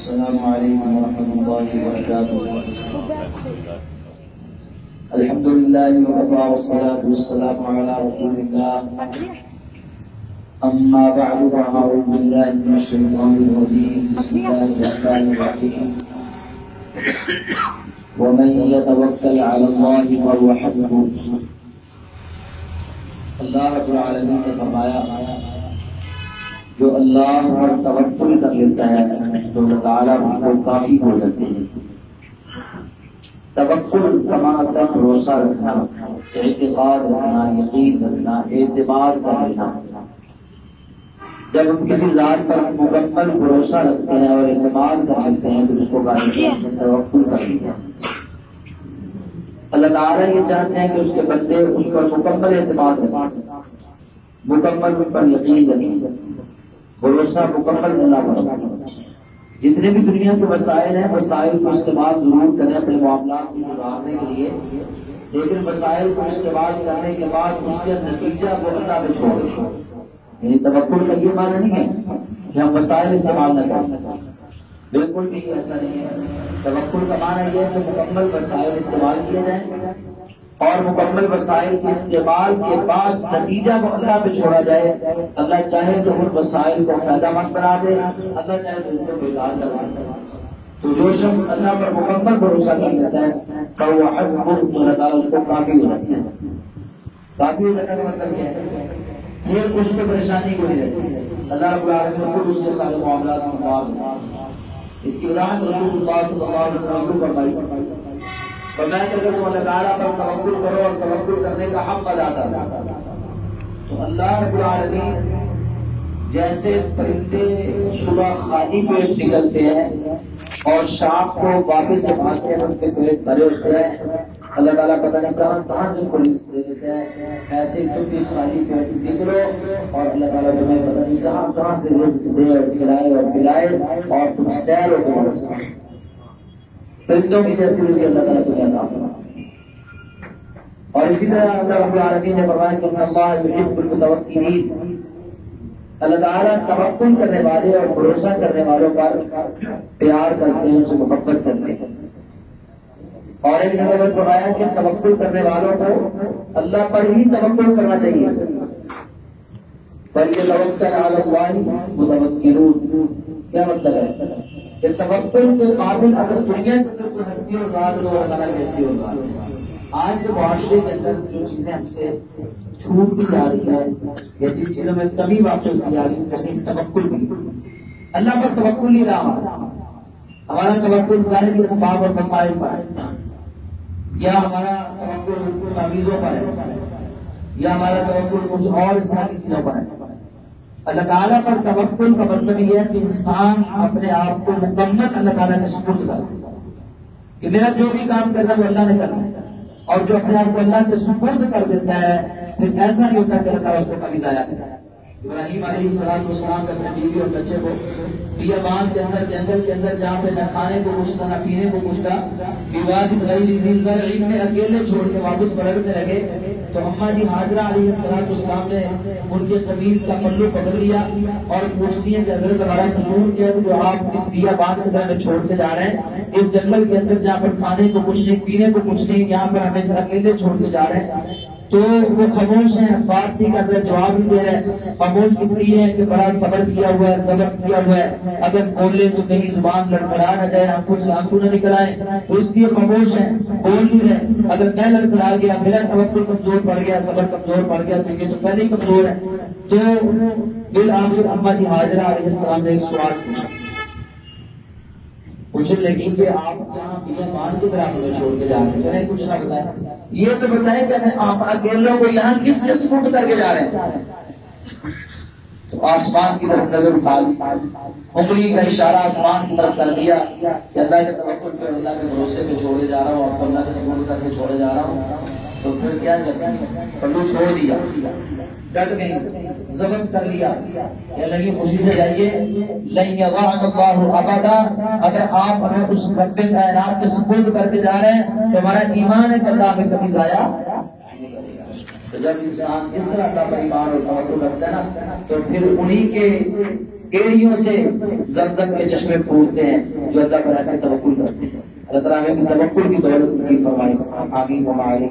السلام علیکم ورحمۃ اللہ وبرکاتہ۔ الحمد للہ وکفی والصلاۃ والسلام علی رسول اللہ، اما بعد فاعوذ باللہ من الشیطان الرجیم، بسم اللہ الرحمن الرحیم، ومن يتوکل علی اللہ فهو حسبہ۔ اللہ رب العالمین نے فرمایا جو اللہ پر توکل کر لیتا ہے تو اللہ تعالیٰ اس کو کافی ہو جاتے ہیں۔ توکل کا بھروسہ رکھنا، اعتقاد رکھنا، یقین رکھنا، اعتماد کرنا۔ جب ہم کسی ذات پر مکمل بھروسہ رکھتے ہیں اور اعتماد کر لیتے ہیں تو اس کو توکل کر لیتے ہیں۔ اللہ تعالیٰ یہ چاہتے ہیں کہ اس کے بندے اس پر مکمل اعتماد رکھیں، مکمل اس پر یقین رکھیں، بھروسہ مکمل اللہ پر۔ جتنے بھی دنیا کے وسائل ہیں، وسائل کو استعمال ضرور کریں اپنے معاملات کو گزارنے کے لیے، لیکن وسائل کو استعمال کرنے کے بعد اس کے نتیجہ کو اللہ پہ چھوڑ دیں۔ یعنی توکل کا یہ معنی نہیں ہے کہ ہم وسائل استعمال نہ کریں، بالکل بھی ایسا نہیں ہے۔ توکل کا معنی یہ ہے کہ مکمل وسائل استعمال کیے جائیں اور مکمل وسائل کے استعمال کے بعد نتیجہ کو اللہ پہ چھوڑا جائے۔ اللہ چاہے تو ان وسائل کو فائدہ مند بنا دے، اللہ چاہے تو ان کو بیکار کر دے۔ تو جو شخص اللہ پر مکمل بھروسہ کر لیتا ہے تو وہ حسبہ، اللہ تعالیٰ اس کو کافی ہو جاتا ہے۔ کافی ہو جاتا ہے مطلب یہ ہے پھر اس کو پریشانی کو نہیں رہتی، اللہ رب العالمین خود اس کے سارے معاملات سنبھال دیتا ہے۔ اس کی وضاحت رسول اللہ صلی اللہ علیہ وسلم نے فرمائی، فرمایا کہ اگر تم اللہ تعالیٰ پر توکل کرو اور توکل کرنے کا حق ادا کرو تو اللہ رب العالمین جیسے پرندے صبح خالی پیٹ نکلتے ہیں اور شام کو واپس جب آتے ہیں ان کے پیٹ بھرے ہوتے ہیں، اللہ تعالیٰ پتہ نہیں کہاں سے پولیس دے دیتا ہے، ایسے تم بھی خالی پیٹ نکلو اور اللہ تعالیٰ تمہیں پتہ نہیں کہاں سے رزق دے اور کھلائے اور پلائے اور تم سیر ہو کے پرندوں کی جیسی رزق اللہ تعالیٰ تمہیں عطا فرمائے۔ اور اسی طرح اللہ رب العالمین نے فرمایا کہ ان اللہ یحب المتوکلین، اللہ تعالیٰ توکل کرنے والے اور بھروسہ کرنے والوں پر پیار کرتے ہیں، ان سے محبت کرتے ہیں۔ اور ایک جگہ پر فرمایا کہ توکل کرنے والوں کو اللہ پر ہی توکل کرنا چاہیے۔ فَلْيَتَوَكَّلْ عَلَى اللَّهِ الْمُتَوَكِّلُونَ، کیا مطلب ہے کہ توکل کے قابل اگر دنیا کے اندر کوئی ہستی اور ذات تو اللہ تعالیٰ کی ہستی اور ذات۔ آج کے معاشرے کے اندر جو چیزیں ہم سے چھوٹتی جا رہی ہے یا جن چیزوں میں کمی واقع ہوتی جا رہی ہے، جیسے توکل بھی، اللہ پر توکل نہیں رہا، ہمارا توکل ظاہر کے اسباب اور مسائل پر ہے، یا ہمارا توکل تعویذوں پر ہے، یا ہمارا توکل کچھ اور اس طرح کی چیزوں پر ہے۔ اللہ تعالیٰ پر توکل کا مطلب یہ ہے کہ انسان اپنے آپ کو مکمل اللہ تعالیٰ کے سپرد کر دے کہ میرا جو بھی کام کرنا وہ اللہ نے کرنا ہے، اور جو اپنے آپ کو اللہ کے سپرد کر دیتا ہے پھر ایسا نہیں ہوتا کہ اللہ تعالیٰ اس کو کبھی ضائع کرتا ہے۔ ابراہیم علیہ السلام اپنے بیوی اور بچے کو بیابان کے اندر، جنگل کے اندر جہاں پہ نہ کھانے کو کچھ تھا نہ پینے کو کچھ تھا، بیواد غیر ذی زرع میں اکیلے چھوڑ کے واپس پلٹنے لگے تو اماں جی ہاجرہ علیہ السلام نے ان کے قمیص کا پلو پکڑ لیا اور پوچھتی ہیں کہ حضرت ہمارا قصور کیا ہے جو آپ اس بیابان کے اندر میں چھوڑ کے جا رہے ہیں، اس جنگل کے اندر جہاں پر کھانے کو کچھ نہیں، پینے کو کچھ نہیں، یہاں پر ہمیں اکیلے چھوڑ کے جا رہے ہیں۔ تو وہ خاموش ہیں، بات نہیں کر رہے، جواب نہیں دے رہے۔ خاموش اس لیے ہے کہ بڑا صبر کیا ہوا ہے، صبر کیا ہوا ہے، اگر بولے تو کہیں زبان لڑکھڑا نہ جائے، آنکھوں سے آنسو نہ نکل آئے، تو اس لیے خاموش ہیں، بول نہیں رہے۔ اگر میں لڑکھڑا گیا، میرا توکل کمزور پڑ گیا، صبر کمزور پڑ گیا تو یہ تو پہلے ہی کمزور ہے۔ تو بالآخر اماں جی ہاجرہ علیہ السلام نے ایک سوال پوچھنے لگی کہ آپ یہاں بیابان کی طرح ہمیں چھوڑ کے جا رہے ہیں، چلیں کچھ نہ بتائیں، یہ تو بتائیں کہ ہمیں آپ اکیلوں کو یہاں کس کے سپرد کر کے جا رہے ہیں؟ تو آسمان کی طرف نظر اٹھا لی، انگلی کا اشارہ آسمان کی طرف کر دیا کہ اللہ کے توکل پہ، اللہ کے بھروسے پہ چھوڑے جا رہا ہوں، آپ کو اللہ کے سپرد کر کے چھوڑے جا رہا ہوں۔ تو پھر کیا کرتی، پلو چھوڑ دیا، ڈٹ گئی، ضبط کر لیا، یا لگی خوشی سے جائیے، لن یضعن اللہ ابدا، اگر آپ ہمیں اس رب کائنات کے سپرد کر کے جا رہے ہیں تو ہمارا ایمان ہے کہ اللہ ہمیں کبھی ضائع۔ تو جب انسان اس طرح اللہ پر ایمان اور توکل کرتا ہے نا تو پھر انہی کے ایڑیوں سے زمزم کے چشمے پھوٹتے ہیں جو اللہ پر ایسے توکل کرتے ہیں. اللہ تعالیٰ ہمیں توکل کی دولت نصیب فرمائے. آمین. ہمارے